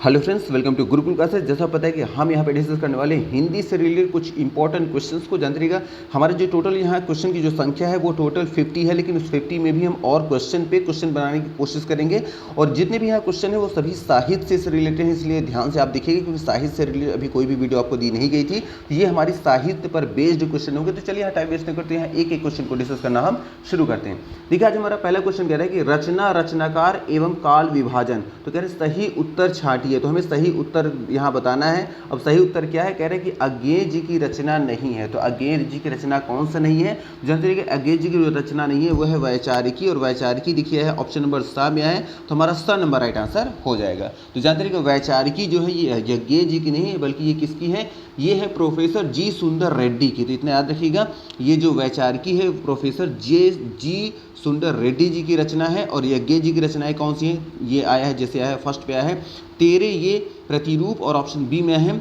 Hello friends, welcome to Gurukul classes. जैसा पता है कि हम यहाँ पे डिस्कस करने वाले हैं हिंदी से रिलेटेड कुछ इंपॉर्टेंट क्वेश्चंस को। जानते रहिएगा हमारे जो टोटल यहाँ क्वेश्चन की जो संख्या है वो टोटल 50 है, लेकिन उस 50 में भी हम और क्वेश्चन पे क्वेश्चन बनाने की कोशिश करेंगे। और जितने भी यहाँ क्वेश्चन है वो सभी साहित्य से रिलेटेड हैं, इसलिए ध्यान से आप देखिएगा, क्योंकि साहित्य से रिलेटेड अभी कोई भी वीडियो आपको दी नहीं गई थी। ये हमारी साहित्य पर बेस्ड क्वेश्चन होंगे। तो चलिए यहाँ टाइम वेस्ट नहीं करते हैं, एक एक क्वेश्चन को डिस्कस करना हम शुरू करते हैं। देखिए आज हमारा पहला क्वेश्चन कह रहा है कि रचना, रचनाकार एवं काल विभाजन। तो कह रहे हैं सही उत्तर छांटिए। तो हमें सही उत्तर यहाँ बताना है। अब सही उत्तर क्या है? कह रहे हैं कि अज्ञेय जी की रचना नहीं है। तो अज्ञेय जी की रचना कौन सा नहीं है? जानते हैं कि अज्ञेय जी की जो रचना नहीं है वो है वैचारिकी। और वैचारिकी देखिए है ऑप्शन नंबर 7 में है, तो हमारा स नंबर राइट आंसर हो जाएगा। तो जानते हैं कि वैचारिकी जो है ये अज्ञेय जी की नहीं है, बल्कि ये किसकी है? ये है प्रोफेसर जी सुंदर रेड्डी की। तो इतना याद रखिएगा, ये जो वैचारिकी है प्रोफेसर जी सुंदर रेड्डी जी की रचना है। और यज्ञ जी की रचनाएं कौन सी हैं? ये आया है, जैसे आया है फर्स्ट पे आया है तेरे ये प्रतिरूप, और ऑप्शन बी में है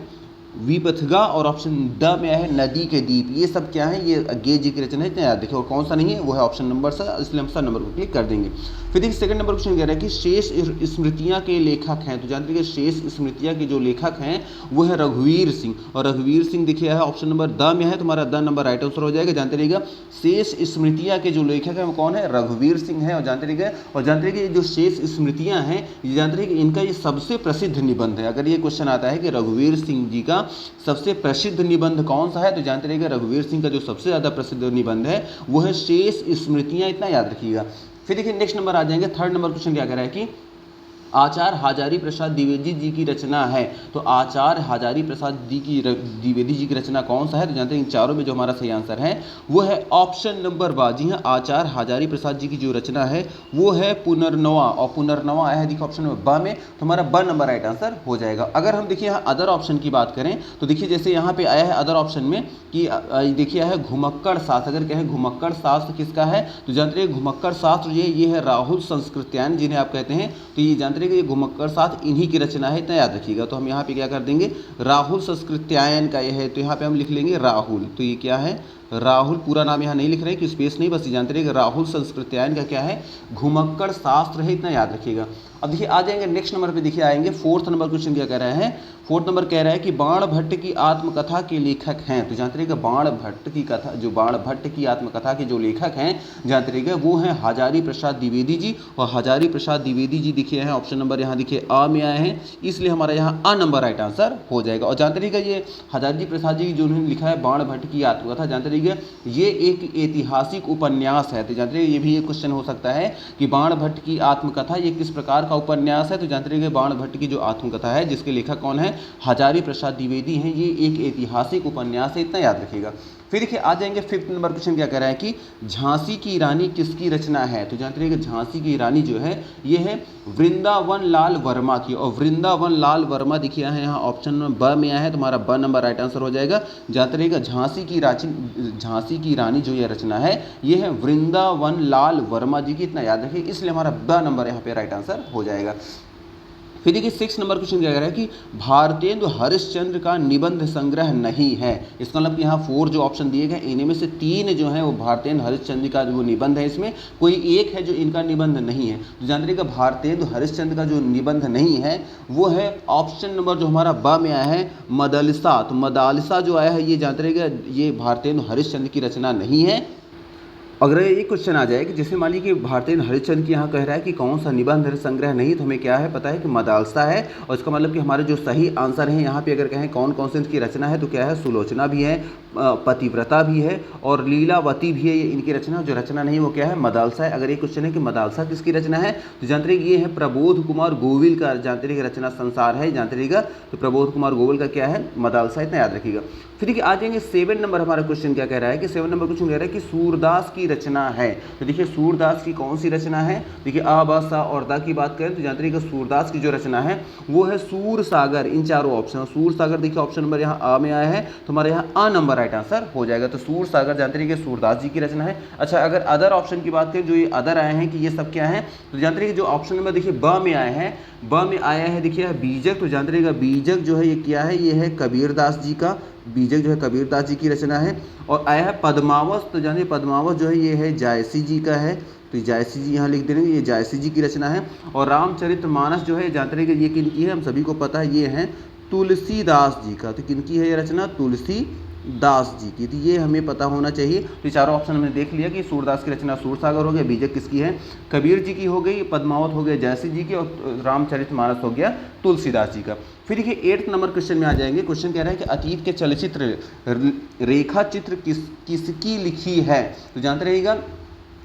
विपथगा, और ऑप्शन ड में है नदी के दीप। ये सब क्या है? ये अज्ञेय जी की रचना है, इतना याद देखिए। और कौन सा नहीं है? वो है ऑप्शन नंबर सा, इसलिए हम सा नंबर को क्लिक कर देंगे। फिर देखिए सेकंड नंबर क्वेश्चन कह रहा है कि शेष स्मृतियाँ के लेखक हैं। तो जानते हैं कि शेष स्मृतियाँ के जो लेखक हैं वो है रघुवीर सिंह। और रघुवीर सिंह देखिए है ऑप्शन नंबर द में है, तुम्हारा द नंबर राइट आंसर हो जाएगा। जानते रहिएगा शेष स्मृतियाँ के जो लेखक हैं वो कौन है? रघुवीर सिंह है। और जानते रहिएगा, और जानते रहिए कि जो शेष स्मृतियाँ हैं, ये जानते रहिए कि इनका ये सबसे प्रसिद्ध निबंध है। अगर ये क्वेश्चन आता है कि रघुवीर सिंह जी का सबसे प्रसिद्ध निबंध कौन सा है, तो जानते रहिएगा रघुवीर सिंह का जो सबसे ज़्यादा प्रसिद्ध निबंध है वो है शेष स्मृतियाँ, इतना याद रखिएगा। फिर देखिए नेक्स्ट नंबर आ जाएंगे, थर्ड नंबर क्वेश्चन क्या कह रहा है कि आचार्य हजारी प्रसाद द्विवेदी जी की रचना है। तो आचार्य हजारी प्रसाद द्विवेदी जी की रचना कौन सा है? तो जानते हैं इन चारों में जो हमारा सही आंसर है वो है ऑप्शन नंबर बा। जी हाँ, आचार्य हजारी प्रसाद जी की जो रचना है वो है पुनर्नवा। और पुनर्नवा आया है देखिए ऑप्शन नंबर बा में, तो हमारा ब नंबर राइट आंसर हो जाएगा। अगर हम देखिए यहाँ अदर ऑप्शन की बात करें तो देखिए जैसे यहाँ पे आया है अदर ऑप्शन में कि देखिए है घुमक्कड़ शास्त्र। अगर कहें घुमक्कड़ शास्त्र किसका है, तो जानते हैं घुमक्कड़ शास्त्र ये है राहुल संस्कृत्यायन जिन्हें आप कहते हैं। तो ये जानते हैं कि ये घुमक्कड़ शास्त्र इन्हीं की रचना है, इतना याद रखिएगा। तो हम यहाँ पे क्या कर देंगे, राहुल संस्कृत्यायन का ये है, तो यहाँ पे हम लिख लेंगे राहुल। तो ये क्या है? राहुल। पूरा नाम यहाँ नहीं लिख रहे हैं कि स्पेस नहीं, बस जानते रहिए राहुल संस्कृत्यायन का क्या है? घुमक्कड़ शास्त्र है, इतना याद रखिएगा। अब देखिए आ जाएंगे नेक्स्ट नंबर पे, देखिए आएंगे फोर्थ नंबर क्वेश्चन क्या कह रहा है? फोर्थ नंबर कह रहा है कि बाण भट्ट की आत्मकथा के लेखक हैं। तो जानते रहिएगा बाण भट्ट की कथा, जो बाण भट्ट की आत्मकथा के जो लेखक हैं जानते रहिएगा वो हैं हजारी प्रसाद द्विवेदी जी। और हजारी प्रसाद द्विवेदी जी दिखे हैं ऑप्शन नंबर यहाँ देखिए अ में आए हैं, इसलिए हमारा यहाँ अ नंबर राइट आंसर हो जाएगा। और जानते रहिएगा ये हजारी प्रसाद जी जो उन्होंने लिखा है बाण भट्ट की आत्मकथा, जानते रहिएगा ये एक ऐतिहासिक उपन्यास है। तो जानते रहिए ये भी एक क्वेश्चन हो सकता है कि बाण भट्ट की आत्मकथा ये किस प्रकार का उपन्यास है। तो जानते रहिए बाण भट्ट की जो आत्मकथा है जिसके लेखक कौन है? हजारी प्रसाद द्विवेदी हैं। ये एक ऐतिहासिक उपन्यास है, इतना याद रखिएगा। फिर देखिए आ जाएंगे फिफ्थ नंबर क्वेश्चन क्या कह रहा है कि झांसी की रानी किसकी रचना है। तो जानते रहिए झांसी की रानी जो है ये है वृंदावन लाल वर्मा की। और वृंदावन लाल वर्मा देखिए है यहाँ ऑप्शन नंबर ब में आया है, तुम्हारा ब नंबर राइट आंसर हो जाएगा। जानते रहिएगा झांसी की रानी जो ये रचना है ये है वृंदावन लाल वर्मा जी की, इतना याद रखिए, इसलिए हमारा ब नंबर यहाँ पे राइट आंसर हो जाएगा। फिर देखिए सिक्स नंबर क्वेश्चन क्या कह रहा है कि भारतेंदु हरिश्चंद्र का निबंध संग्रह नहीं है। इसका मतलब कि यहाँ 4 जो ऑप्शन दिए गए इन्हीं में से 3 जो है वो भारतेंदु हरिश्चंद्र का जो निबंध है, इसमें कोई एक है जो इनका निबंध नहीं है। तो जानते रहिएगा भारतेंदु हरिश्चंद्र का जो निबंध नहीं है वो है ऑप्शन नंबर जो हमारा ब में आया है मदालसा। तो मदालसा जो आया है ये जानते रहिएगा ये भारतेंदु हरिश्चंद्र की रचना नहीं है। अगर ये क्वेश्चन आ जाए कि जैसे मान लीजिए कि भारतेंदु हरिश्चंद्र की यहाँ कह रहा है कि कौन सा निबंध संग्रह नहीं, तो हमें क्या है पता है कि मदालसा है। और इसका मतलब कि हमारे जो सही आंसर है यहाँ पे अगर कहें कौन कौन से इनकी रचना है तो क्या है? सुलोचना भी है, पतिव्रता भी है और लीलावती भी है, ये इनकी रचना। जो रचना नहीं वो क्या है? मदालसा है। अगर ये क्वेश्चन है कि मदालसा किसकी रचना है तो जानते रहिए ये है प्रबोध कुमार गोविल का, जानते रहिएगा रचना संसार है, जानते रहिएगा। तो प्रबोध कुमार गोविल का क्या है? मदालसा, इतना याद रखिएगा। फिर देखिए आ जाएंगे 7 नंबर हमारा क्वेश्चन क्या कह रहा है कि 7 नंबर क्वेश्चन कह रहा है कि सूरदास की रचना है। तो देखिए सूरदास की कौन सी रचना है? देखिए आ ब सा और दा की बात करें तो जानते रहिएगा सूरदास की जो रचना है वो है सूर सागर। इन चारों ऑप्शन सूर सागर देखिए ऑप्शन नंबर यहाँ आ में आया है, तो हमारे यहाँ अ नंबर राइट आंसर हो जाएगा। तो सूर सागर जानते रहिए सूरदास जी की रचना है। अच्छा अगर अदर ऑप्शन की बात करें जो ये अदर आए हैं कि ये सब क्या है, तो जानते रहिए जो ऑप्शन नंबर देखिए ब में आए हैं, ब में आया है देखिए बीजक। तो जानते रहिएगा बीजक जो है ये क्या है? ये है कबीरदास जी का, बीजक जो है कबीरदास जी की रचना है। और आया है पद्मावत। तो जानिए पद्मावत जो है ये है जायसी जी का है, तो जायसी जी यहाँ लिख देंगे, ये जायसी जी की रचना है। और रामचरितमानस जो है जानते रहिए ये किनकी है, हम सभी को पता है ये है तुलसीदास जी का। तो किनकी है ये रचना, तुलसीदास जी की। तो ये हमें पता होना चाहिए। तो चारों ऑप्शन हमने देख लिया कि सूरदास की रचना सूरसागर हो गया, बीजक किसकी है, कबीर जी की हो गई, पद्मावत हो गया जायसी जी की, और रामचरितमानस हो गया तुलसीदास जी का। फिर देखिए 8th नंबर क्वेश्चन में आ जाएंगे। क्वेश्चन कह रहा है कि अतीत के चलचित्र रेखा चित्र किसकी लिखी है। तो जानते रहिएगा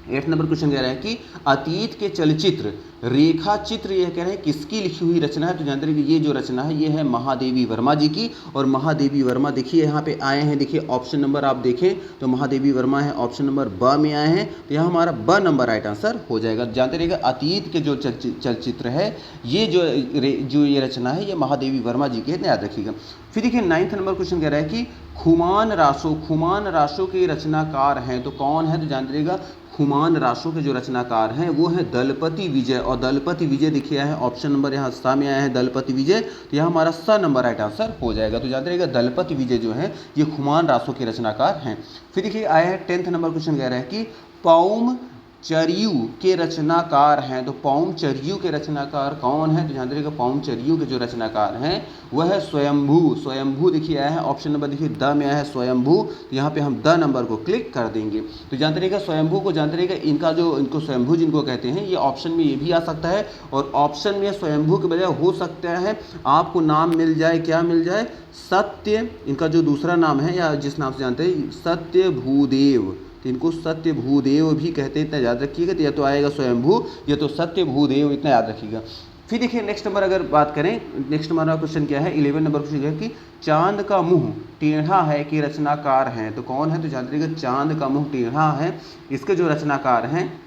8th नंबर क्वेश्चन कह रहा है कि अतीत के चलचित्र रेखा चित्र, यह कह रहे हैं किसकी लिखी हुई रचना है। तो जानते रहिए ये जो रचना है ये है महादेवी वर्मा जी की। और महादेवी वर्मा देखिए यहाँ पे आए हैं, देखिए ऑप्शन नंबर आप देखें तो महादेवी वर्मा है ऑप्शन नंबर ब में आए हैं। तो यहाँ हमारा ब नंबर राइट आंसर हो जाएगा। जानते रहिएगा अतीत के जो चलचित्र है ये जो ये रचना है ये महादेवी वर्मा जी की है, याद रखिएगा। फिर देखिए 9th नंबर क्वेश्चन कह रहा है कि खुमान रासो के रचनाकार हैं तो कौन है। तो जान रहिएगा खुमान रासो के जो रचनाकार हैं वो है दलपति विजय। और दलपति विजय देखिए है ऑप्शन नंबर यहाँ सा में आया है दलपति विजय। तो यहाँ हमारा स नंबर राइट आंसर हो जाएगा। तो जानते रहिएगा दलपति विजय जो है ये खुमान रासो के रचनाकार हैं। फिर देखिए आया है 10th नंबर क्वेश्चन कह रहा है कि पौम चरियू के रचनाकार हैं। तो पौम चरियू के रचनाकार कौन है। तो ध्यान रखिएगा पौम चरियू के जो रचनाकार हैं वह है स्वयंभू। स्वयंभू देखिए आया है ऑप्शन नंबर देखिए द में आया है स्वयंभू। तो यहाँ पे हम द नंबर को क्लिक कर देंगे। तो जानते रहिएगा स्वयंभू को, जानते रहिएगा इनको स्वयंभू जिनको कहते हैं ये ऑप्शन में ये भी आ सकता है। और ऑप्शन में स्वयंभू के बजाय हो सकता है आपको नाम मिल जाए, क्या मिल जाए, सत्य, इनका जो दूसरा नाम है या जिस नाम से जानते हैं सत्य भूदेव। तो इनको सत्य भूदेव भी कहते हैं, इतना याद रखिएगा। तो या तो आएगा स्वयंभू या तो सत्य भूदेव, इतना याद रखिएगा। फिर देखिए नेक्स्ट नंबर अगर बात करें, नेक्स्ट हमारा क्वेश्चन क्या है 11 नंबर क्वेश्चन है कि चांद का मुंह टेढ़ा है कि रचनाकार हैं। तो कौन है। तो जानते रहिएगा चांद का मुंह टेढ़ा है, इसके जो रचनाकार हैं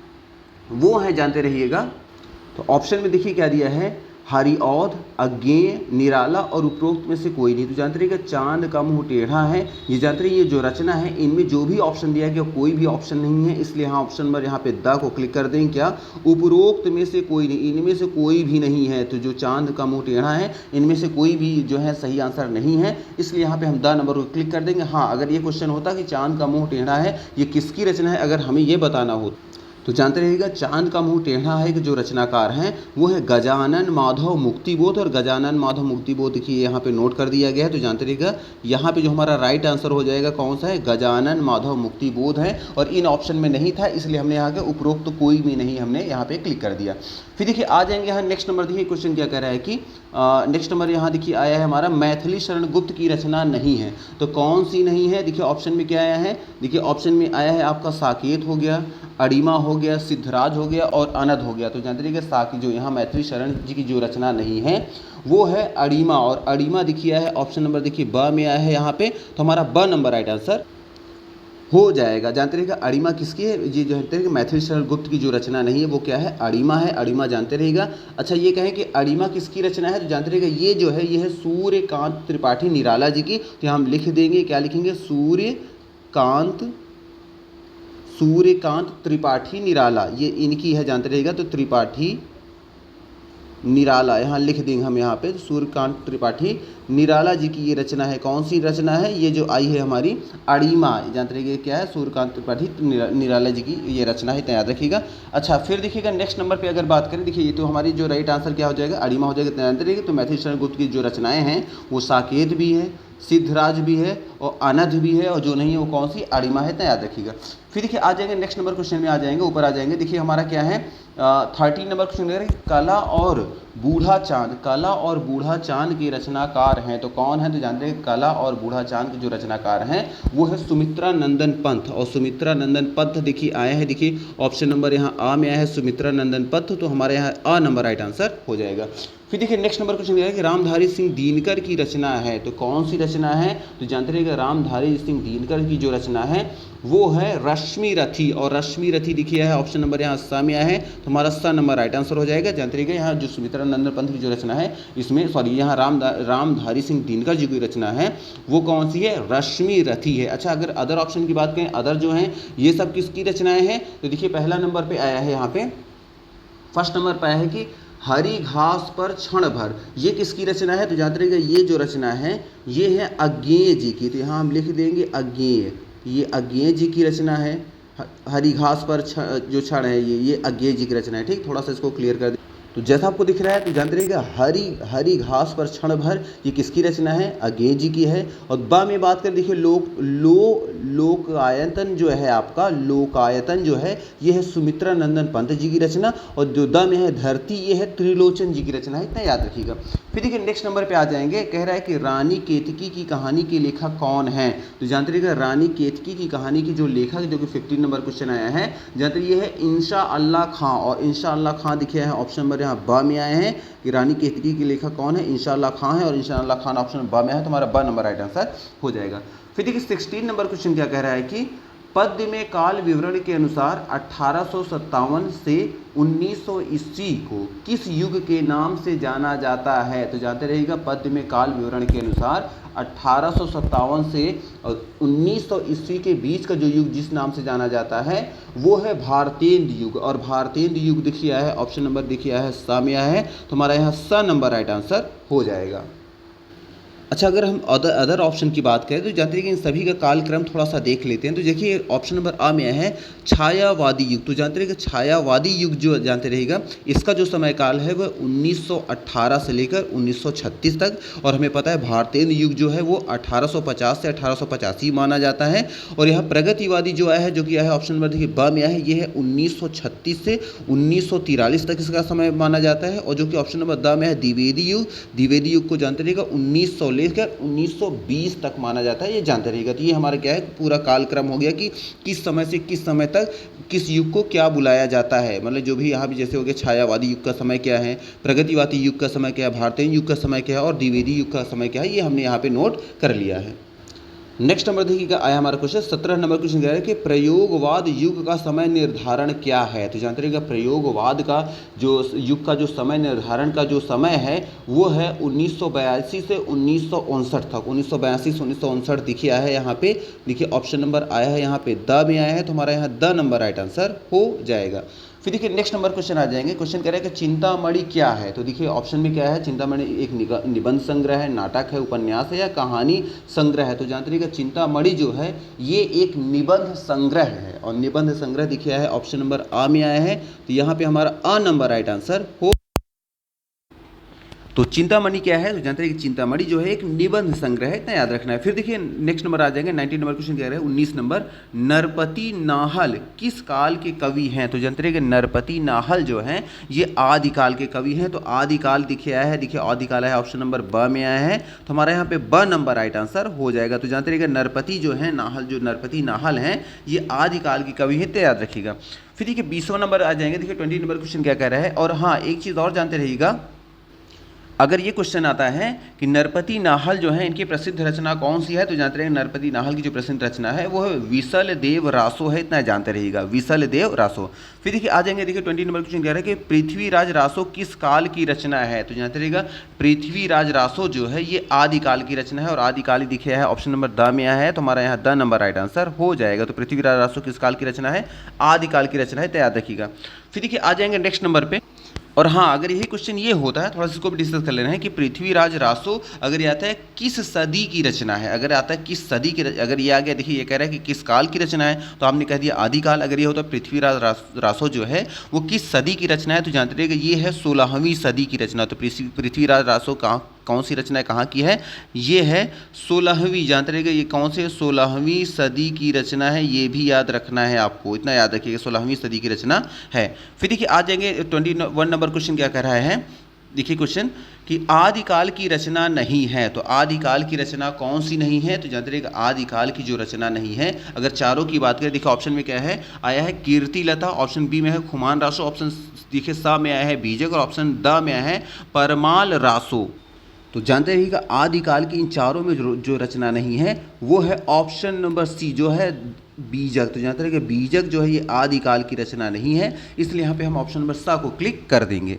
वो हैं जानते रहिएगा। तो ऑप्शन में देखिए क्या दिया है, हरिऔध, अज्ञेय, निराला और उपरोक्त में से कोई नहीं। तो जानते रहिएगा चांद का मुंह टेढ़ा है, ये जानते रहिए ये जो रचना है इनमें जो भी ऑप्शन दिया गया कोई भी ऑप्शन नहीं है, इसलिए यहाँ ऑप्शन नंबर यहाँ पे द को क्लिक कर देंगे। क्या, उपरोक्त में से कोई नहीं, इनमें से कोई भी नहीं है। तो जो चांद का मुंह टेढ़ा है इनमें से कोई भी जो है सही आंसर नहीं है, इसलिए यहाँ पे हम द नंबर को क्लिक कर देंगे। हाँ, अगर ये क्वेश्चन होता कि चांद का मुंह टेढ़ा है ये किसकी रचना है, अगर हमें ये बताना हो तो जानते रहिएगा चांद का मुंह टेढ़ा है कि जो रचनाकार हैं वो है गजानन माधव मुक्तिबोध। और गजानन माधव मुक्तिबोध देखिए यहाँ पे नोट कर दिया गया है। तो जानते रहिएगा यहाँ पे जो हमारा राइट आंसर हो जाएगा कौन सा है, गजानन माधव मुक्तिबोध है। और इन ऑप्शन में नहीं था इसलिए हमने यहाँ के उपरोक्त तो कोई भी नहीं हमने यहाँ पे क्लिक कर दिया। फिर देखिए आ जाएंगे यहाँ नेक्स्ट नंबर, देखिए क्वेश्चन क्या कह रहा है कि नेक्स्ट नंबर यहाँ देखिए आया है हमारा मैथिली शरण गुप्त की रचना नहीं है। तो कौन सी नहीं है, देखिए ऑप्शन में क्या आया है, देखिए ऑप्शन में आया है आपका साकेत हो गया, अड़िमा हो गया, सिद्धराज हो गया और अनद हो गया। तो जानते रहिएगा साकी जो यहाँ मैथिली शरण जी की जो रचना नहीं है वो है अड़िमा। और अड़िमा देखिए है ऑप्शन नंबर देखिए ब में आया है यहाँ पे। तो हमारा ब नंबर राइट आंसर हो जाएगा। जानते रहिएगा अड़िमा किसकी है, ये जो जानते हैं मैथिली शरण गुप्त की जो रचना नहीं है वो क्या है, अड़िमा है। अड़िमा जानते रहिएगा। अच्छा ये कहें कि अड़िमा किसकी रचना है, तो जानते रहिएगा ये जो है ये है सूर्यकांत त्रिपाठी निराला जी की। तो हम लिख देंगे, क्या लिखेंगे, सूर्यकांत त्रिपाठी निराला, ये इनकी है जानते रहिएगा। तो त्रिपाठी निराला यहाँ लिख देंगे हम यहाँ पे, सूर्यकांत त्रिपाठी निराला जी की ये रचना है। कौन सी रचना है, ये जो आई है हमारी अड़िमा, जानते रहिए क्या है, सूर्यकांत त्रिपाठी निराला जी की ये रचना है, याद रखिएगा। अच्छा फिर देखिएगा नेक्स्ट नंबर पे अगर बात करें, देखिए ये तो हमारी जो राइट आंसर क्या हो जाएगा, अड़िमा हो जाएगा, जानते रहिए। तो मैथिली शरण गुप्त की जो रचनाएँ हैं वो साकेत भी है, सिद्धराज भी है और अनध भी है, और जो नहीं है वो कौन सी, अड़िमा है, याद रखिएगा। फिर देखिए आ जाएंगे नेक्स्ट नंबर क्वेश्चन में आ जाएंगे, ऊपर आ जाएंगे। देखिए हमारा क्या है 13 नंबर क्वेश्चन है कला और बूढ़ा चांद, कला और बूढ़ा चांद के रचनाकार हैं। तो कौन है, तो जानते हैं कला और बूढ़ा चांद के जो रचनाकार हैं वो है सुमित्रा नंदन पंत। और सुमित्रा नंदन पंत देखिए आए हैं, देखिए ऑप्शन नंबर यहाँ आ में आया है सुमित्रा नंदन पंत। तो हमारे यहाँ अ नंबर राइट आंसर हो जाएगा। फिर देखिए नेक्स्ट नंबर क्वेश्चन है कि रामधारी सिंह दिनकर की रचना है। तो कौन सी रचना है, तो जानते रहिएगा रामधारी सिंह दिनकर की जो रचना है वो है रश्मि रथी। और रश्मि रथी देखिए है ऑप्शन नंबर यहाँ स में आया है। तो हमारा स नंबर राइट आंसर हो जाएगा। जानते रहिएगा यहाँ जो सुमित्रा नंदन पंत की जो रचना है इसमें यहाँ रामधारी सिंह दिनकर जी की रचना है वो कौन सी है, रश्मि रथी है। अच्छा अगर अदर ऑप्शन की बात करें, अदर जो हैं ये सब किसकी रचनाएँ हैं, तो देखिए पहला नंबर पर आया है, यहाँ पे फर्स्ट नंबर पर आया है कि हरी घास पर क्षण भर, ये किसकी रचना है, तो जानते रहिएगा ये जो रचना है ये है अज्ञेय जी की। तो यहाँ हम लिख देंगे अज्ञेय, ये अज्ञेय जी की रचना है हरी घास पर जो क्षण है ये अज्ञेय जी की रचना है। ठीक, थोड़ा सा इसको क्लियर कर दे। तो जैसा आपको दिख रहा है तो जानते रहिएगा हरी घास पर क्षण भर, ये किसकी रचना है? अज्ञेय जी की है। और ब में बात कर देखिए लोकायतन जो है आपका, लोकायतन जो है ये है सुमित्रा नंदन पंत जी की रचना। और जो द में है धरती, ये है त्रिलोचन जी की रचना है, इतना याद रखिएगा। फिर देखिए नेक्स्ट नंबर पे आ जाएंगे, कह रहा है कि रानी केतकी की कहानी के लेखक कौन है? तो जानते रहिएगा रानी केतकी की कहानी की जो लेखक, जो कि 15 नंबर क्वेश्चन आया है, जानते ये है इंशा अल्लाह खां। और इंशा अल्लाह खां दिखे हैं ऑप्शन नंबर यहाँ ब में आए हैं कि रानी केतकी की लेखक कौन है? इंशा अल्लाह खां है, और इंशा अल्लाह खान ऑप्शन ब में है, तो हमारा ब नंबर राइट आंसर हो जाएगा। फिर देखिए 16 नंबर क्वेश्चन क्या कह रहा है कि पद्य में काल विवरण के अनुसार 1857 से 1900 ईस्वी को किस युग के नाम से जाना जाता है? तो जानते रहिएगा पद्य में काल विवरण के अनुसार 1857 से 1900 ईस्वी के बीच का जो युग जिस नाम से जाना जाता है वो है भारतेंद्र युग। और भारतेंद्र युग देखिए है ऑप्शन नंबर देखिए है स में है, तो हमारा यहाँ स नंबर राइट आंसर हो जाएगा। अच्छा, अगर हम अदर ऑप्शन की बात करें तो जानते हैं कि इन सभी का कालक्रम थोड़ा सा देख लेते हैं। तो देखिए ऑप्शन नंबर आ में है छायावादी युग। तो जानते रहिएगा छायावादी युग जो जानते रहिएगा इसका जो समय काल है वह 1918 से लेकर 1936 तक। और हमें पता है भारतेंद्र युग जो है वो 1850 से 1885 माना जाता है। और यहाँ प्रगतिवादी जो आया है, जो कि आया है ऑप्शन नंबर देखिए ब में आया है, ये है 1936 से 1943 तक इसका समय माना जाता है। और जो कि ऑप्शन नंबर द में है द्विवेदी युग, द्विवेदी युग को जानते रहिएगा 1900 लेकर 1920 तक माना जाता है, ये जानते रहिएगा। तो ये हमारा क्या है पूरा कालक्रम हो गया कि किस समय से किस समय तक किस युग को क्या बुलाया जाता है। मतलब जो भी यहाँ भी जैसे हो गया छायावादी युग का समय क्या है, प्रगतिवादी युग का समय क्या है, भारतीय युग का समय क्या है और द्विवेदी युग का समय क्या है, ये हमने यहाँ पे नोट कर लिया है। नेक्स्ट नंबर देखिएगा आया हमारा क्वेश्चन 17 नंबर क्वेश्चन कह रहा है कि प्रयोगवाद युग का समय निर्धारण क्या है? तो जानते रहिएगा प्रयोगवाद का जो युग का जो समय निर्धारण का जो समय है वो है 1982 से 1959 तक। 1982 से 1959 दिखिए आया है यहाँ पे, देखिए ऑप्शन नंबर आया है यहाँ पे द में आया है, तो हमारा यहाँ द नंबर राइट आंसर हो जाएगा। फिर देखिए नेक्स्ट नंबर क्वेश्चन आ जाएंगे। क्वेश्चन कह रहा है कि चिंतामणि क्या है? तो देखिए ऑप्शन में क्या है, चिंतामणि एक निबंध संग्रह है, नाटक है, उपन्यास है या कहानी संग्रह है? तो जानते रहिएगा चिंतामणि जो है ये एक निबंध संग्रह है। और निबंध संग्रह देखिए है ऑप्शन नंबर आ में आया है, तो यहाँ पे हमारा अ नंबर राइट आंसर हो। तो चिंतामणि क्या है? तो जानते हैं कि चिंतामणि जो है एक निबंध संग्रह है, इतना याद रखना है। फिर देखिए नेक्स्ट नंबर आ जाएंगे 19 नंबर क्वेश्चन कह रहे हैं 19 नंबर, नरपति नाहल किस काल के कवि हैं? तो जानते हैं कि नरपति नाहल जो हैं ये आदिकाल के कवि हैं। तो आदिकाल दिखे आया है, देखिए आदिकाल है ऑप्शन नंबर ब में आया है, तो हमारे यहाँ पे ब नंबर राइट आंसर हो जाएगा। तो जानते रहिएगा नरपति जो है नाहल, जो नरपति नाहल हैं ये आदिकाल की कवि हैं, तो याद रखिएगा। फिर देखिए 20वां नंबर आ जाएंगे, देखिए 20 नंबर क्वेश्चन क्या कह रहा है। और हाँ एक चीज़ और जानते रहिएगा, अगर ये क्वेश्चन आता है कि नरपति नाहल जो है इनकी प्रसिद्ध रचना कौन सी है? तो जानते रहिए नरपति नाहल की जो प्रसिद्ध रचना है वो है विसल देव रासो है, इतना जानते रहिएगा विसल देव रासो। फिर देखिए आ जाएंगे, देखिए 20 नंबर क्वेश्चन कह रहा है कि पृथ्वीराज रासो किस काल की रचना है? तो जानते रहिएगा पृथ्वीराज रासो जो है ये आदिकाल की रचना है। और आदिकाल ही दिखे है ऑप्शन नंबर द में आया है, तो हमारा यहाँ द नंबर राइट आंसर हो जाएगा। तो पृथ्वीराज रासो किस काल की रचना है? आदिकाल की रचना है, तो याद रखिएगा। फिर देखिए आ जाएंगे नेक्स्ट नंबर पे। और हाँ अगर यही क्वेश्चन ये होता है, थोड़ा सा इसको भी डिस्कस कर लेना है कि पृथ्वीराज रासो अगर ये आता है किस सदी की रचना है, अगर आता है किस सदी की, अगर ये आ गया देखिए ये कह रहा है कि किस काल की रचना है तो आपने कह दिया आदिकाल। अगर ये होता है पृथ्वीराज रासो जो है वो किस सदी की रचना है, तो जानते रहिएगा ये है 16वीं सदी की रचना। तो पृथ्वीराज रासो कौन सी रचना है, कहाँ की है? ये है 16वीं, जानते रहिएगा ये कौन से 16वीं सदी की रचना है, ये भी याद रखना है आपको, इतना याद रखिएगा 16वीं सदी की रचना है। फिर देखिए आ जाएंगे 21 नंबर क्वेश्चन क्या कह रहा है, देखिए क्वेश्चन कि आदिकाल की रचना नहीं है। तो आदिकाल की रचना कौन सी नहीं है? तो जानते रहिएगा आदिकाल की जो रचना नहीं है, अगर चारों की बात करें, देखिए ऑप्शन में क्या है आया है कीर्तिलता, ऑप्शन बी में है खुमान रासो, ऑप्शन देखिए सा में आया है बीजक, और ऑप्शन द में आया है परमाल रासो। तो जानते रहिएगा आदिकाल की इन चारों में जो रचना नहीं है वो है ऑप्शन नंबर सी जो है बीजक। तो जानते रहिएगा बीजक जो है ये आदिकाल की रचना नहीं है, इसलिए यहाँ पे हम ऑप्शन नंबर सा को क्लिक कर देंगे।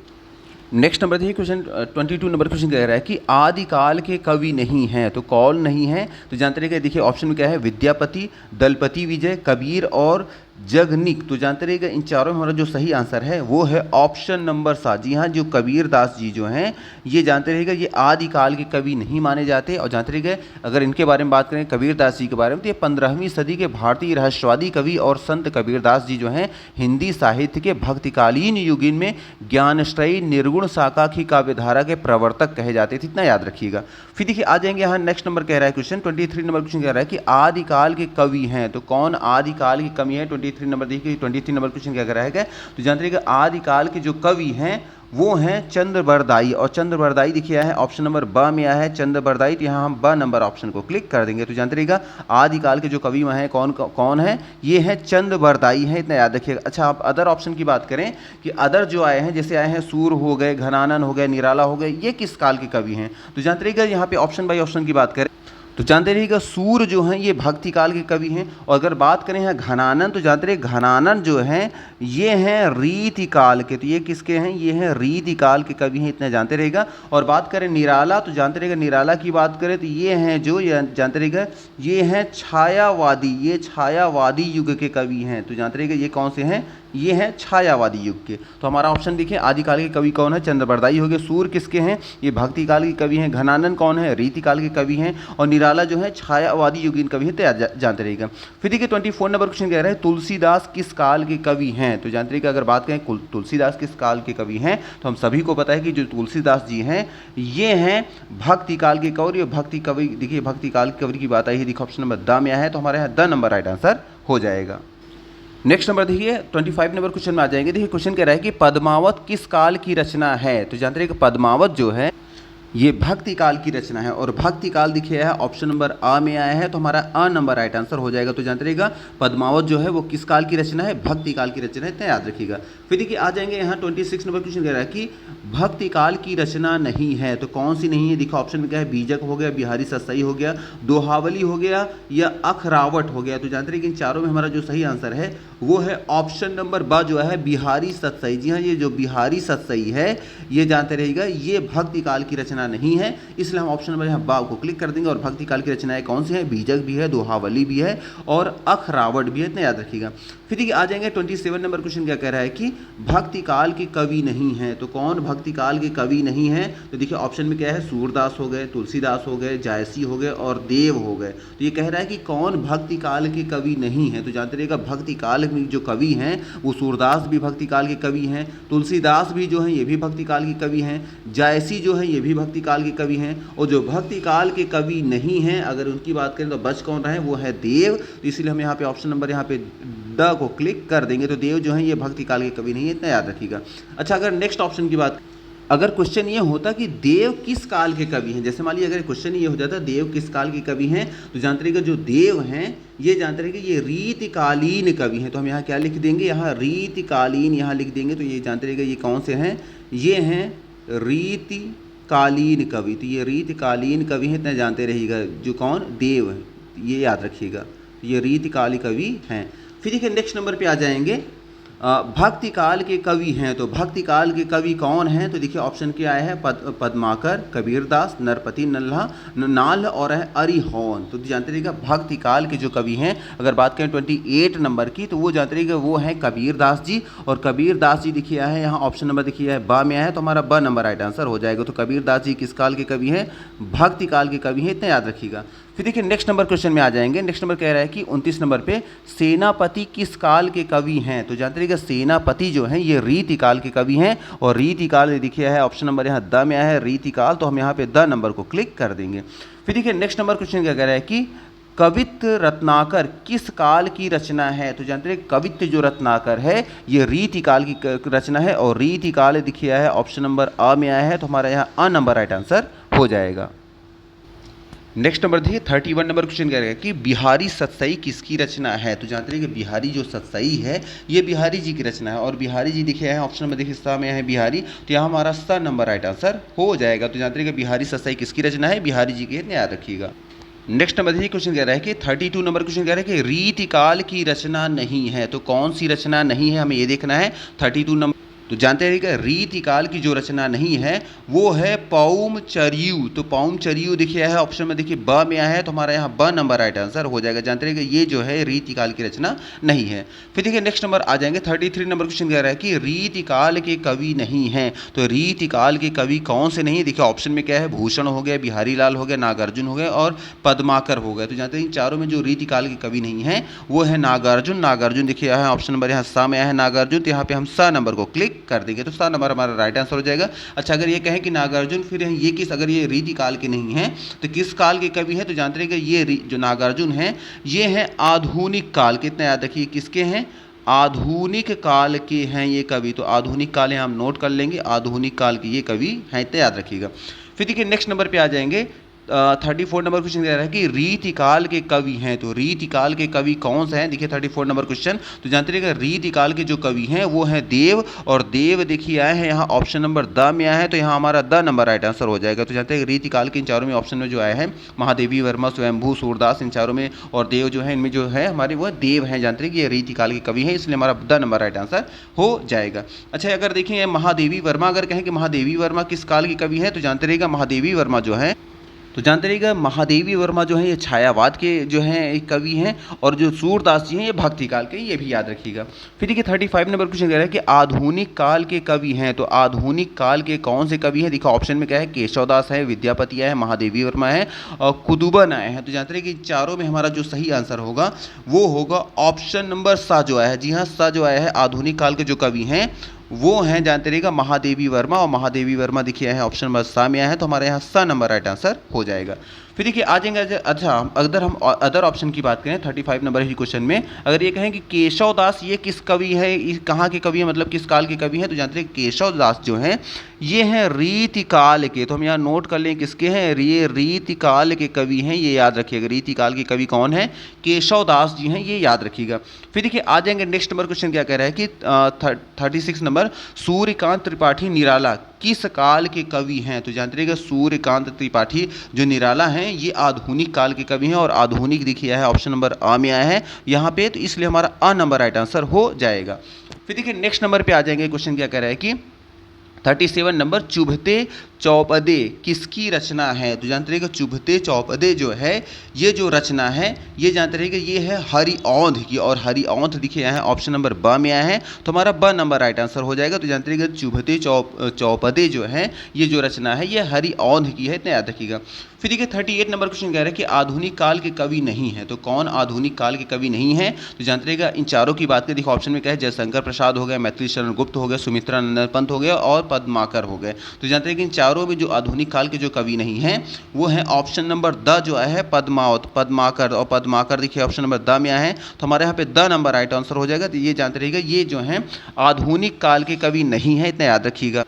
नेक्स्ट नंबर देखिए क्वेश्चन 22 नंबर क्वेश्चन कह रहा है कि आदिकाल के कवि नहीं हैं, तो कौन नहीं है? तो जानते रहिएगा देखिए ऑप्शन में क्या है विद्यापति, दलपति विजय, कबीर और जगनिक। तो जानते रहिएगा इन चारों में हमारा जो सही आंसर है वो है ऑप्शन नंबर 7। जी हाँ, जो कबीरदास जी जो हैं ये जानते रहिएगा ये आदिकाल के कवि नहीं माने जाते। और जानते रहिएगा अगर इनके बारे में बात करें कबीरदास जी के बारे में तो ये 15वीं सदी के भारतीय रहस्यवादी कवि और संत कबीरदास जी जो हैं हिंदी साहित्य के भक्तिकालीन युगीन में ज्ञानश्रयी निर्गुण शाखा की काव्यधारा के प्रवर्तक कहे जाते थे। इतना याद रखिएगा। फिर देखिए आ जाएंगे यहाँ नेक्स्ट नंबर कह रहा है क्वेश्चन 23 नंबर क्वेश्चन कह रहा है कि आदिकाल के कवि हैं तो कौन आदिकाल की कवि है। 23 नंबर देखिए 23 नंबर क्वेश्चन क्या कह रहा है तो जानते रहिएगा आदिकाल के जो कवि हैं वो हैं चंद्रबरदाई। और चंद्रबरदाई देखिए है ऑप्शन नंबर ब में आया है चंद्रबरदाई। तो यहाँ हम ब नंबर ऑप्शन को क्लिक कर देंगे। तो जानते रहिएगा आदिकाल के जो कवि हैं कौन है, ये है चंद्रबरदाई है। इतना याद रखिएगा। अच्छा आप अदर ऑप्शन की बात करें कि अदर जो आए हैं जैसे आए हैं सूर हो गए, घनानन हो गए, निराला हो गए, ये किस काल के कवि हैं। तो जानते रहिएगा यहाँ पे ऑप्शन बाई ऑप्शन की बात करें तो जानते रहिएगा सूर जो हैं ये भक्ति काल के कवि हैं। और अगर बात करें यहाँ घनानन तो जानते रहिए घनानन जो हैं ये हैं रीति काल के। तो ये किसके हैं, ये हैं रीति काल के कवि हैं। इतना जानते रहिएगा। और बात करें निराला तो जानते रहिएगा निराला की बात करें तो ये हैं जो जानते रहिएगा ये हैं छायावादी, ये छायावादी युग के कवि हैं। तो जानते रहिएगा ये कौन से हैं, ये हैं छायावादी युग के। तो हमारा ऑप्शन देखिए आदिकाल के कवि कौन है, चंद्रबरदाई हो गए। सूर किसके हैं, ये भक्ति काल के कवि हैं। घनानन कौन है, रीति काल के कवि हैं। और निराला जो है छायावादी युगीन कवि है। तो जानते रहिएगा। फिर देखिए 24 नंबर क्वेश्चन कह रहा है तुलसीदास किस काल के कवि हैं। तो जानते रहिएगा अगर बात करें तुलसीदास किस काल के कवि हैं तो हम सभी को पता है कि जो तुलसीदास जी हैं ये हैं भक्ति काल के कवि। भक्ति कवि देखिए भक्ति काल के कवि की बात आई है, देखिए ऑप्शन नंबर द में आया है। तो हमारे यहाँ द नंबर राइट आंसर हो जाएगा। नेक्स्ट नंबर देखिए 25 नंबर क्वेश्चन में आ जाएंगे। देखिए क्वेश्चन कह रहा है कि पद्मावत किस काल की रचना है। तो जानते रहिए पद्मावत जो है ये भक्ति काल की रचना है। और भक्ति काल दिखे है ऑप्शन नंबर आ में आया है। तो हमारा अ नंबर राइट आंसर हो जाएगा। तो जानते रहिएगा पद्मावत जो है वो किस काल की रचना है, भक्ति काल की रचना है। इतना याद रखिएगा। फिर देखिए आ जाएंगे यहाँ 26 नंबर क्वेश्चन कह रहा है कि भक्ति काल की रचना नहीं है तो कौन सी नहीं है। देखो ऑप्शन में क्या है, बीजक हो गया, बिहारी सतसई हो गया, दोहावली हो गया या अखरावट हो गया। तो जानते रहिए इन चारों में हमारा जो सही आंसर है वो है ऑप्शन नंबर ब जो है बिहारी सतसई। जी हाँ, ये जो बिहारी सतसई है ये जानते रहिएगा ये भक्ति काल की रचना नहीं है। इसलिए हम ऑप्शन नंबर यहाँ बा को क्लिक कर देंगे। और भक्ति काल की रचनाएं कौन सी है, बीजक भी है, दोहावली भी है और अखरावट भी है। इतना याद रखिएगा। फिर देखिए आ जाएंगे 27 नंबर क्वेश्चन क्या कह रहा है कि भक्ति काल के कवि नहीं है तो कौन भक्ति काल के कवि नहीं है। तो देखिए ऑप्शन में क्या है, सूरदास हो गए, तुलसीदास हो गए, जायसी हो गए और देव हो गए। तो ये कह रहा है कि कौन भक्ति काल के कवि नहीं है। तो जानते रहिएगा भक्ति काल में जो कवि हैं वो सूरदास भी भक्ति काल के कवि हैं, तुलसीदास भी जो है ये भी भक्ति काल के कवि हैं, जायसी जो है ये भी भक्ति काल के कवि हैं। और जो भक्ति काल के कवि नहीं हैं अगर उनकी बात करें तो बच कौन रहे, वो है देव। तो इसीलिए हम यहाँ पे ऑप्शन नंबर यहाँ पे द को क्लिक कर देंगे। तो देव जो है ये भक्ति काल के कवि नहीं है। इतना याद रखिएगा। अच्छा अगर नेक्स्ट ऑप्शन की बात, अगर क्वेश्चन ये होता कि देव किस काल के कवि हैं, जैसे मान लीजिए अगर क्वेश्चन ये हो जाता देव किस काल के कवि हैं तो जानते रहिएगा जो देव हैं ये जानते रहिएगा ये रीतिकालीन कवि हैं। तो हम यहाँ क्या लिख देंगे, यहाँ रीतिकालीन यहाँ लिख देंगे। तो ये जानते रहिएगा ये कौन से हैं, ये हैं रीतिकालीन कवि। तो ये रीतिकालीन कवि हैं। इतना जानते रहिएगा जो कौन देव है, ये याद रखिएगा ये रीतिकालीन कवि हैं। फिर देखिए नेक्स्ट नंबर पे आ जाएंगे भक्ति काल के कवि हैं। तो भक्ति काल के कवि कौन हैं। तो देखिए ऑप्शन क्या आया है, पद्माकर, कबीरदास, नरपति नाल और है अरिहोन। तो जानते रहिएगा भक्ति काल के जो कवि हैं अगर बात करें 28 नंबर की तो वो जानते रहिएगा वो हैं कबीरदास जी। और कबीरदास जी देखिए है यहाँ ऑप्शन नंबर देखिए है ब में आया है। तो हमारा ब नंबर राइट आंसर हो जाएगा। तो कबीरदास जी किस काल के कवि हैं, भक्ति काल के कवि हैं। इतना याद रखिएगा। फिर देखिए नेक्स्ट नंबर क्वेश्चन में आ जाएंगे। नेक्स्ट नंबर कह रहा है कि 29 नंबर पे सेनापति किस काल के कवि हैं। तो जानते रहिएगा सेनापति जो हैं ये रीति काल के कवि हैं। और रीति काल देखिए है ऑप्शन नंबर यहाँ द में आया है रीति काल। तो हम यहाँ पे द नंबर को क्लिक कर देंगे। फिर देखिए नेक्स्ट नंबर क्वेश्चन क्या कह रहा है कि कवित्त रत्नाकर किस काल की रचना है। तो जानते हैं कवित्त जो रत्नाकर है ये रीति काल की रचना है। और रीति काल दिखिया है ऑप्शन नंबर अ में आया है। तो हमारा यहाँ अ नंबर राइट आंसर हो जाएगा। नेक्स्ट नंबर देखिए 31 नंबर क्वेश्चन कह रहा है कि बिहारी सतसई किसकी रचना है। तो जानते हैं कि बिहारी जो सतसई है ये बिहारी जी की रचना है। और बिहारी जी दिखे हैं ऑप्शन नंबर देखिए सा में है बिहारी। तो यहाँ हमारा सा नंबर राइट आंसर हो जाएगा। तो जानते हैं कि बिहारी सतसई किसकी रचना है, बिहारी जी की है। याद रखिएगा। नेक्स्ट नंबर देखिए क्वेश्चन कह रहा है कि 32 नंबर क्वेश्चन कह रहा है कि रीति काल की रचना नहीं है। तो कौन सी रचना नहीं है हमें ये देखना है। 32 नंबर तो जानते रहिएगा रीतिकाल की जो रचना नहीं है वो है पौमचर्यू। तो पौमचर्यू देखिए है ऑप्शन में, देखिए ब में आया है तो हमारा यहाँ ब नंबर राइट आंसर हो जाएगा। जानते रहिएगा ये जो है रीतिकाल की रचना नहीं है। फिर देखिए नेक्स्ट नंबर आ जाएंगे 33 नंबर क्वेश्चन कह रहा है कि रीतिकाल के कवि नहीं है। तो रीतिकाल के कवि कौन से नहीं, देखिए ऑप्शन में क्या है, भूषण हो गया, बिहारी लाल हो गया, नागार्जुन हो गया और पद्माकर हो गया। तो जानते हैं इन चारों में जो रीतिकाल के कवि नहीं है वो है नागार्जुन। नागार्जुन देखिए यहाँ ऑप्शन नंबर यहाँ सा में आया है नागार्जुन, तो यहाँ पे हम सा नंबर को क्लिक कर देंगे तो सा नंबर हमारा राइट आंसर हो जाएगा। अच्छा अगर ये कहें कि नागार्जुन फिर ये किस, अगर ये रीतिकाल के नहीं है तो किस काल के कवि है, तो जानते हैं कि ये जो नागार्जुन है ये है आधुनिक काल के। इतना याद रखिए किसके हैं, आधुनिक काल के हैं ये कवि। तो आधुनिक काल है हम नोट कर लेंगे, आधुनिक काल के ये कवि हैं, इतना याद रखिएगा। फिर देखिए नेक्स्ट नंबर पे आ जाएंगे 34 नंबर क्वेश्चन कह रहा है कि रीतिकाल के कवि हैं। तो रीतिकाल के कवि कौन से हैं, देखिए 34 नंबर क्वेश्चन। तो जानते रहिएगा रीतिकाल के जो कवि हैं वो हैं देव, और देव देखिए आए हैं यहाँ ऑप्शन नंबर द में आया है तो यहाँ हमारा द नंबर राइट आंसर हो जाएगा। तो जानते हैं रीतिकाल के इन चारों में ऑप्शन में जो आया है महादेवी वर्मा, स्वयंभू, सूरदास, इन चारों में, और देव जो है इनमें जो है हमारे वो देव हैं। जानते हैं कि ये रीतिकाल के कवि हैं, इसलिए हमारा द नंबर राइट आंसर हो जाएगा। अच्छा अगर देखें महादेवी वर्मा, अगर कहें कि महादेवी वर्मा किस काल की कवि है, तो जानते रहिएगा महादेवी वर्मा जो है, तो जानते रहिएगा महादेवी वर्मा जो है ये छायावाद के जो हैं एक कवि हैं, और जो सूरदास जी हैं ये भक्ति काल के, ये भी याद रखिएगा। फिर देखिए 35 नंबर क्वेश्चन कह रहा है कि आधुनिक काल के कवि हैं। तो आधुनिक काल के कौन से कवि हैं, देखो ऑप्शन में क्या है, केशवदास है, विद्यापति है, महादेवी वर्मा है और कुतुबन आए हैं। तो जानते रहिए कि चारों में हमारा जो सही आंसर होगा वो होगा ऑप्शन नंबर सा जो आया है। जी हाँ, सा जो आया है, आधुनिक काल के जो कवि हैं वो हैं जानते रहिएगा महादेवी वर्मा, और महादेवी वर्मा देखिए है ऑप्शन नंबर सा में आया है तो हमारे यहाँ सा नंबर राइट आंसर हो जाएगा। फिर देखिए आ जाएंगे, अच्छा अगर हम अदर ऑप्शन की बात करें 35 नंबर ही क्वेश्चन में, अगर ये कहें कि केशवदास ये किस कवि है, कहाँ के कवि है, मतलब किस काल के कवि हैं, तो जानते हैं केशवदास जो हैं ये हैं रीतिकाल के। तो हम यहाँ नोट कर लें किसके हैं, ये रीतिकाल के कवि हैं, ये याद रखिएगा। रीतिकाल के कवि कौन है, केशवदास जी हैं, ये याद रखिएगा। फिर देखिए आ जाएंगे नेक्स्ट नंबर क्वेश्चन क्या कह रहा है कि 36 नंबर सूर्यकांत त्रिपाठी निराला किस काल के कवि हैं। तो जानते रहिएगा सूर्यकांत त्रिपाठी जो निराला हैं ये आधुनिक काल के कवि हैं, और आधुनिक देखिए है ऑप्शन नंबर आ में आया है यहाँ पे, तो इसलिए हमारा अ नंबर राइट आंसर हो जाएगा। फिर देखिए नेक्स्ट नंबर पे आ जाएंगे, क्वेश्चन क्या कह रहा है कि 37 नंबर चुभते चौपदे किसकी रचना है। तो जानते रहिएगा चुभते चौपदे जो है ये जो रचना है ये जानते रहिएगा ये है हरिऔंध की, और हरिऔंध देखिए यहाँ ऑप्शन नंबर ब में आया है तो हमारा ब नंबर राइट आंसर हो जाएगा। तो जानते रहिएगा चुभते चौपदे जो है ये जो रचना है ये हरिऔंध की है, इतना याद रखिएगा। फिर देखिए 38 नंबर क्वेश्चन कह रहा है कि आधुनिक काल के कवि नहीं है। तो कौन आधुनिक काल के कवि नहीं है, तो जानते रहिएगा इन चारों की बात करें, देखो ऑप्शन में क्या है, जयशंकर प्रसाद हो गया, मैथिली शरण गुप्त हो गया, सुमित्रा नंदन पंत हो गया और पद्माकर हो गए। तो जानते हैं कि इन चारों में जो आधुनिक काल के जो कवि नहीं हैं वो है ऑप्शन नंबर द जो आया है पद्माकर, और पद्माकर देखिए ऑप्शन नंबर द में आया है तो हमारे यहाँ पे द नंबर राइट आंसर हो जाएगा। तो ये जानते रहिएगा ये जो है आधुनिक काल के कवि नहीं है, इतना याद रखिएगा।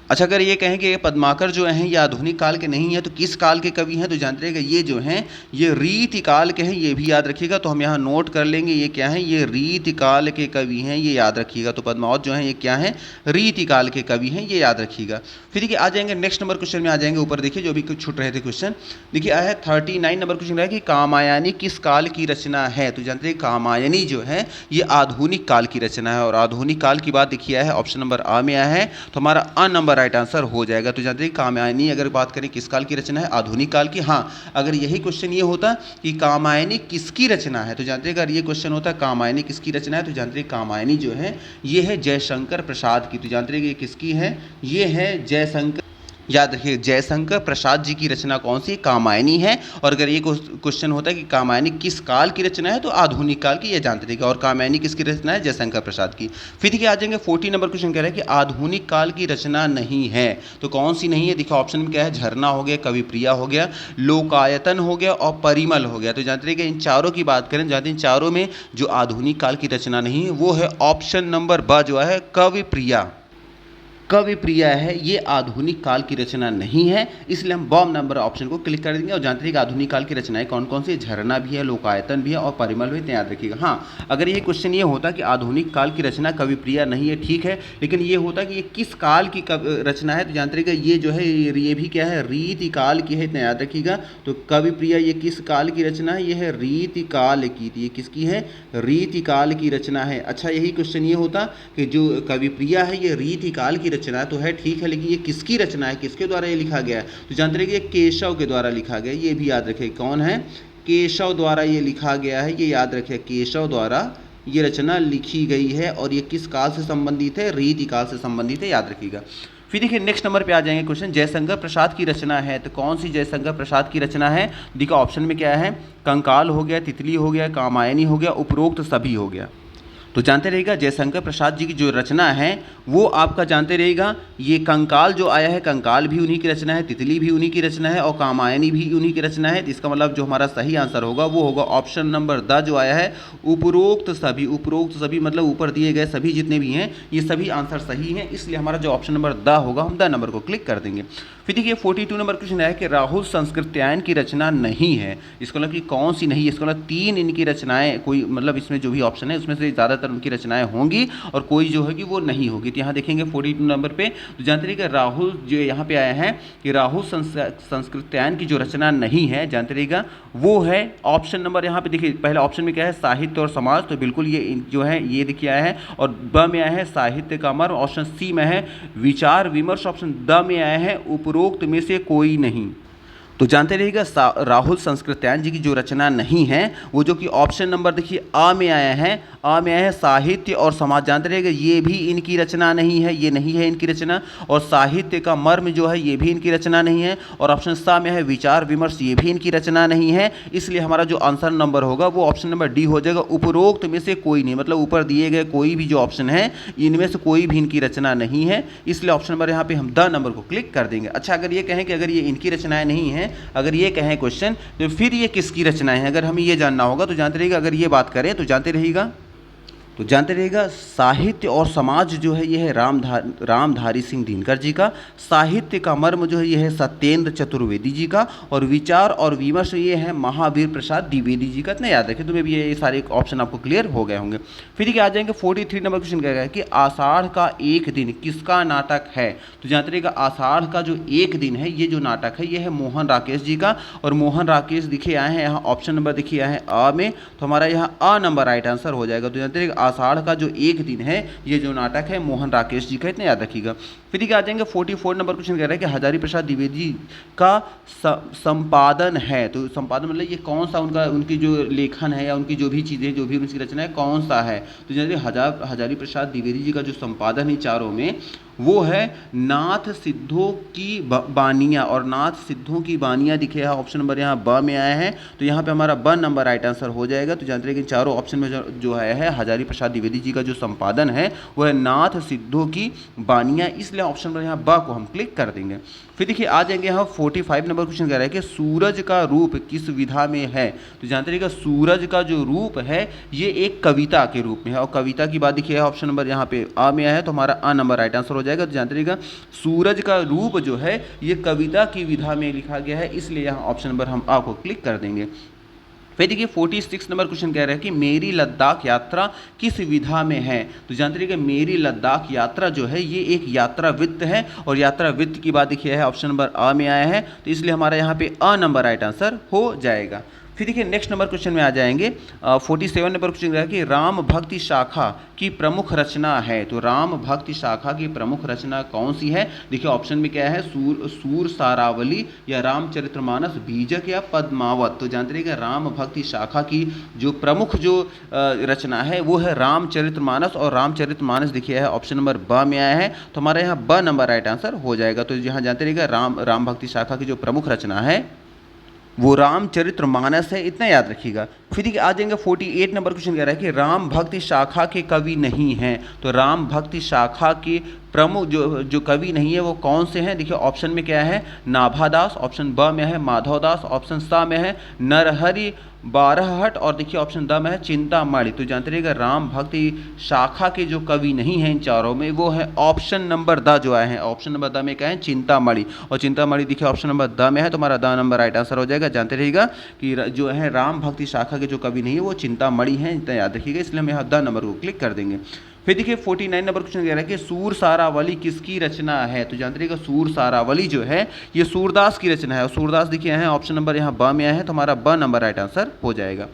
अच्छा अगर ये कहें कि पद्माकर जो हैं ये आधुनिक काल के नहीं है तो किस काल के कवि हैं, तो जानते रहिएगा ये जो हैं ये रीतिकाल के हैं, ये भी याद रखिएगा। तो हम यहाँ नोट कर लेंगे ये क्या है, ये रीतिकाल के कवि हैं, ये याद रखिएगा। तो पद्मावत जो हैं ये क्या है, रीतिकाल के कवि हैं, ये याद रखिएगा। फिर देखिए आ जाएंगे नेक्स्ट नंबर क्वेश्चन में आ जाएंगे, ऊपर देखिए जो भी कुछ छूट रहे थे क्वेश्चन, देखिए आया है 39 नंबर क्वेश्चन है कि कामायनी किस काल की रचना है। तो जानते हैं कामायनी जो है ये आधुनिक काल की रचना है, और आधुनिक काल की बात देखिए है ऑप्शन नंबर आ में आया है तो हमारा अ नंबर राइट आंसर हो जाएगा। तो जानते हैं कामायनी अगर बात करें किस काल की रचना है, आधुनिक काल की। हाँ अगर यही क्वेश्चन ये होता कि कामायनी किसकी रचना है, तो जानते हैं अगर ये क्वेश्चन होता कामायनी किसकी रचना है, तो जानते हैं कामायनी जो है ये है जयशंकर प्रसाद की। तो जानते हैं ये किसकी है, ये है जयशंकर, याद रखिए जयशंकर प्रसाद जी की रचना कौन सी, कामायनी है। और अगर ये क्वेश्चन होता है कि कामायनी किस काल की रचना है तो आधुनिक काल की, ये जानते रहिएगा। और कामायनी किसकी रचना है, जयशंकर प्रसाद की। फिर देखिए आ जाएंगे 40 नंबर क्वेश्चन कह रहा है कि आधुनिक काल की रचना नहीं है, तो कौन सी नहीं है, देखिए ऑप्शन में क्या है, झरना हो गया, कविप्रिया हो गया, लोकायतन हो गया और परिमल हो गया। तो जानते रहिएगा इन चारों की बात करें, जानते हैं इन चारों में जो आधुनिक काल की रचना नहीं है वो है ऑप्शन नंबर ब जो है कविप्रिया। कवि प्रिया है ये आधुनिक काल की रचना नहीं है, इसलिए हम बॉम नंबर ऑप्शन को क्लिक कर देंगे। और जानते हैं कि आधुनिक काल की रचनाएं कौन कौन सी, झरना भी है, लोकायतन भी है और परिमल भी है, याद रखिएगा। हाँ, अगर ये क्वेश्चन ये होता कि आधुनिक काल की रचना कवि प्रिया नहीं है, ठीक है, लेकिन ये होता कि ये किस काल की रचना है, तो जानते रहिएगा ये जो है ये भी क्या है, रीति काल की है, इतना याद रखिएगा। तो कवि प्रिया ये किस काल की रचना है, ये है रीति काल की, ये किसकी है, रीति काल की रचना है। अच्छा, यही क्वेश्चन ये होता कि जो कवि प्रिया है ये रीति काल की रचना तो है, ठीक है, लेकिन ये किसकी रचना है, किसके द्वारा ये लिखा गया है, तो जानते रहिए ये केशव के द्वारा लिखा गया, ये भी याद रखें कौन है, केशव द्वारा ये लिखा गया है, ये याद रखें केशव द्वारा ये रचना लिखी गई है। और ये किस काल से संबंधित है, रीति काल से संबंधित है, याद रखिएगा। फिर देखिए नेक्स्ट नंबर पे आ जाएंगे क्वेश्चन, जयशंकर प्रसाद की रचना है, तो कौन सी जयशंकर प्रसाद की रचना है। देखिए ऑप्शन में क्या है, कंकाल हो गया, तितली हो गया, कामायनी हो गया, उपरोक्त सभी हो गया। तो जानते रहिएगा जयशंकर प्रसाद जी की जो रचना है वो आपका जानते रहिएगा, ये कंकाल जो आया है, कंकाल भी उन्हीं की रचना है, तितली भी उन्हीं की रचना है और कामायनी भी उन्हीं की रचना है। तो इसका मतलब जो हमारा सही आंसर होगा वो होगा ऑप्शन नंबर द जो आया है, उपरोक्त सभी। उपरोक्त सभी मतलब ऊपर दिए गए सभी जितने भी हैं ये सभी आंसर सही हैं, इसलिए हमारा जो ऑप्शन नंबर द होगा हम द नंबर को क्लिक कर देंगे। फिर देखिए 42 नंबर क्वेश्चन है कि राहुल संस्कृत्यायन की रचना नहीं है, इसका मतलब कि कौन सी नहीं है, इसका मतलब 3 इनकी रचनाएं, कोई मतलब इसमें जो भी ऑप्शन है उसमें से ज़्यादातर उनकी रचनाएं होंगी और कोई जो होगी वो नहीं होगी। तो यहाँ देखेंगे 42 नंबर पे, तो जानते रहिए कि राहुल जो यहाँ पे आया है कि राहुल संस्कृत्यायन की जो रचना नहीं है, जानते रहिएगा वो है ऑप्शन नंबर, यहाँ पे देखिए पहले ऑप्शन में क्या है, साहित्य और समाज, तो बिल्कुल ये जो है ये देखिए आया है। और ब में आया है साहित्य का मर्म, ऑप्शन सी में है विचार विमर्श, ऑप्शन द में आया है उपरोक्त में से कोई नहीं। तो जानते रहिएगा राहुल संस्कृत्यायन जी की जो रचना नहीं है वो जो कि ऑप्शन नंबर देखिए आ में आया है, आ में आया है साहित्य और समाज, जानते रहिएगा ये भी इनकी रचना नहीं है, ये नहीं है इनकी रचना। और साहित्य का मर्म जो है ये भी इनकी रचना नहीं है। और ऑप्शन सा में है विचार विमर्श, ये भी इनकी रचना नहीं है। इसलिए हमारा जो आंसर नंबर होगा वो ऑप्शन नंबर डी हो जाएगा, उपरोक्त में से कोई नहीं, मतलब ऊपर दिए गए कोई भी जो ऑप्शन है इनमें से कोई भी इनकी रचना नहीं है, इसलिए ऑप्शन नंबर यहाँ पे हम द नंबर को क्लिक कर देंगे। अच्छा, अगर ये कहें कि अगर ये इनकी रचनाएं नहीं है, अगर ये कहें क्वेश्चन तो फिर ये किसकी रचनाएं हैं, अगर हमें ये जानना होगा तो जानते रहिएगा, अगर ये बात करें तो जानते रहिएगा साहित्य और समाज जो है ये है रामधारी सिंह दिनकर जी का, साहित्य का मर्म जो है ये है सत्येंद्र चतुर्वेदी जी का, और विचार और विमर्श ये है महावीर प्रसाद द्विवेदी जी का। इतना याद रखें, तुम्हें भी ये सारे ऑप्शन आपको क्लियर हो गए होंगे। फिर देखिए आ जाएंगे 43 नंबर क्वेश्चन क्या है कि आषाढ़ का एक दिन किसका नाटक है। तो जानते रहिएगा आषाढ़ का जो एक दिन है ये जो नाटक है ये है मोहन राकेश जी का, और मोहन राकेश दिखे आए हैं यहाँ ऑप्शन नंबर देखिए आए हैं अ में, तो हमारा यहाँ अ नंबर राइट आंसर हो जाएगा। तो जानते रहिएगा आषाढ़ का जो एक दिन है ये जो नाटक है मोहन राकेश जी का, इतना याद रखिएगा। फिर देखिए आ जाएंगे 44 नंबर क्वेश्चन कह रहा है कि हजारी प्रसाद द्विवेदी का संपादन है। तो संपादन मतलब ये कौन सा उनकी जो लेखन है या उनकी जो भी चीज़ें जो भी उनकी रचना है कौन सा है। तो जैसे हजारी प्रसाद द्विवेदी जी का जो संपादन है चारों में वो है नाथ सिद्धों की बानियाँ, और नाथ सिद्धों की बानियाँ दिखे है ऑप्शन नंबर यहाँ ब में आया है, तो यहाँ पे हमारा ब नंबर राइट आंसर हो जाएगा। तो जानते हैं कि चारों ऑप्शन में जो आया है हजारी प्रसाद द्विवेदी जी का जो संपादन है वो है नाथ सिद्धों की बानियाँ, इसलिए ऑप्शन नंबर यहाँ ब को हम क्लिक कर देंगे। फिर देखिए आ जाएंगे यहाँ 45 नंबर क्वेश्चन कह रहा है कि सूरज का रूप किस विधा में है। तो जानते रहिएगा सूरज का जो रूप है ये एक कविता के रूप में है, और कविता की बात देखिए ऑप्शन नंबर यहाँ पे आ में आया है, तो हमारा अ नंबर राइट आंसर हो जाएगा। तो जानते रहिएगा सूरज का रूप जो है ये कविता की विधा में लिखा गया है, इसलिए यहाँ ऑप्शन नंबर हम आ को क्लिक कर देंगे। फिर देखिए 46 नंबर क्वेश्चन कह रहा है कि मेरी लद्दाख यात्रा किस विधा में है। तो जानते रहिएगा मेरी लद्दाख यात्रा जो है ये एक यात्रा वृत्त है, और यात्रा वृत्त की बात देखिए है ऑप्शन नंबर अ में आया है, तो इसलिए हमारा यहाँ पे अ नंबर राइट आंसर हो जाएगा। फिर देखिए नेक्स्ट नंबर क्वेश्चन में आ जाएंगे 47 नंबर क्वेश्चन है कि राम भक्ति शाखा की प्रमुख रचना है। तो राम भक्ति शाखा की प्रमुख रचना कौन सी है। देखिए ऑप्शन में क्या है सूर सारावली या रामचरितमानस बीजक या पद्मावत। तो जानते रहिएगा राम भक्ति शाखा की जो प्रमुख जो रचना है वो है रामचरितमानस, और रामचरितमानस देखिए है ऑप्शन नंबर ब में आया है, तो हमारा यहाँ ब नंबर राइट आंसर हो जाएगा। तो यहाँ जानते रहिएगा राम भक्ति शाखा की जो प्रमुख रचना है वो रामचरितमानस है, इतना याद रखिएगा। फिर आ जाएंगे 48 नंबर क्वेश्चन कह रहा है कि राम भक्ति शाखा के कवि नहीं हैं। तो राम भक्ति शाखा के प्रमुख जो जो कवि नहीं है वो कौन से हैं? देखिए ऑप्शन में क्या है, नाभादास, ऑप्शन ब में है माधवदास, ऑप्शन स में है नरहरि बारहट, और देखिए ऑप्शन द में है चिंतामणि। तो जानते रहिएगा राम भक्ति शाखा के जो कवि नहीं हैं इन चारों में, वो है ऑप्शन नंबर द जो आए हैं, ऑप्शन नंबर द में क्या है, चिंतामणि। और चिंतामणि देखिए ऑप्शन नंबर द में है, तुम्हारा द नंबर राइट आंसर हो जाएगा। जानते रहिएगा कि जो है राम भक्ति शाखा के जो कवि नहीं है वो चिंतामणि हैं, इतना याद रखिएगा, इसलिए हम यहाँ द नंबर को क्लिक कर देंगे। फिर देखिए 49 नंबर क्वेश्चन कह रहा है कि सूर सारावली किसकी रचना है? तो जानते रहिएगा सूर सारावली जो है ये सूरदास की रचना है, और सूरदास देखिए है ऑप्शन नंबर यहाँ ब में आया है, तो हमारा ब नंबर राइट आंसर हो जाएगा।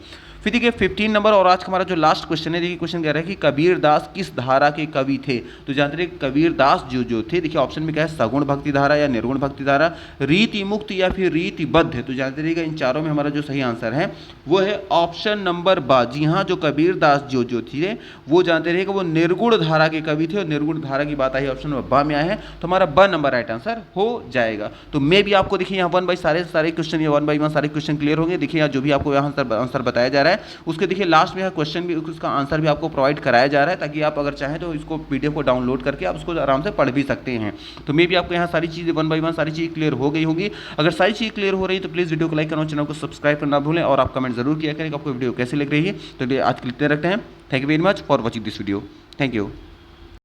फिर देखिए 15 नंबर और आज का हमारा जो लास्ट क्वेश्चन है, देखिए क्वेश्चन कह रहा है कि कबीर दास किस धारा के कवि थे? तो जानते रहिए कबीर दास जो थे, देखिए ऑप्शन में क्या है, सगुण भक्ति धारा या निर्गुण भक्ति धारा, रीति मुक्त या फिर रीतिबद्ध। तो जानते रहिएगा इन चारों में हमारा जो सही आंसर है वो है ऑप्शन नंबर ब। जी हाँ, जो कबीर दास जो थे वो जानते रहिएगा वो निर्गुण धारा के कवि थे, और निर्गुण धारा की बात आई ऑप्शन नंबर ब में आया है, तो हमारा ब नंबर राइट आंसर हो जाएगा। तो मैं भी आपको देखिए यहाँ 1 बाई सारे क्वेश्चन या 1 बाई 1 सारे क्वेश्चन क्लियर होंगे। देखिए यहाँ जो भी आपको यहाँ आंसर बताया जा रहा है उसके देखिए लास्ट में क्वेश्चन भी, उसका आंसर भी आपको प्रोवाइड कराया जा रहा है, ताकि आप अगर चाहें तो इसको पीडीएफ को डाउनलोड करके आप उसको आराम से पढ़ भी सकते हैं। तो मे भी आपको यहाँ सारी चीज़ें 1 बाई 1 सारी चीज़ क्लियर हो गई होगी। अगर सारी चीज़ क्लियर हो रही है तो प्लीज़ वीडियो को लाइक करना, चैनल को सब्सक्राइब करना भूलें, और आप कमेंट जरूर किया करें कि आपको वीडियो कैसी लग रही है। तो आज के लिए रखते हैं। Thank you very much for watching this video. Thank you.